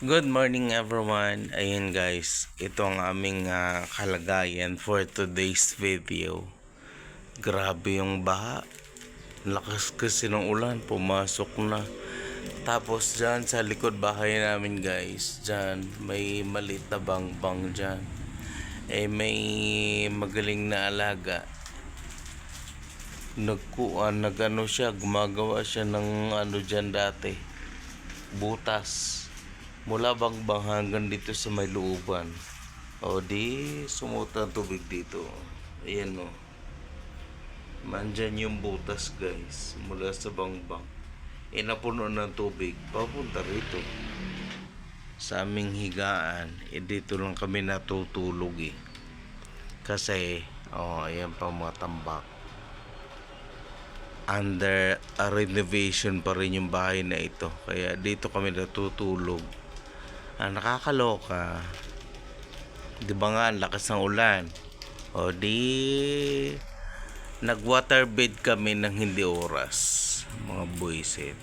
Good morning everyone. Ayun guys, ito ang aming kalagayan for today's video. Grabe yung baha. Lakas kasi ng ulan, pumasok na. Tapos dyan sa likod bahay namin guys, dyan may maliit na bangbang dyan. May magaling na alaga. Nagano siya, gumagawa siya ng ano dyan dati. Butas. Mula bangbang hanggang dito sa may looban. O di sumuta ang tubig dito. Ayan o. Mandyan yung butas guys. Mula sa bangbang. Napuno ng tubig. Papunta rito. Sa aming higaan. Dito lang kami natutulog eh. Kasi ayan pa mga tambak. Under a renovation pa rin yung bahay na ito. Kaya dito kami natutulog. Nakakaloka. Di ba nga, ang lakas ng ulan. O di, nag-waterbed kami ng hindi oras. Mga buwisit.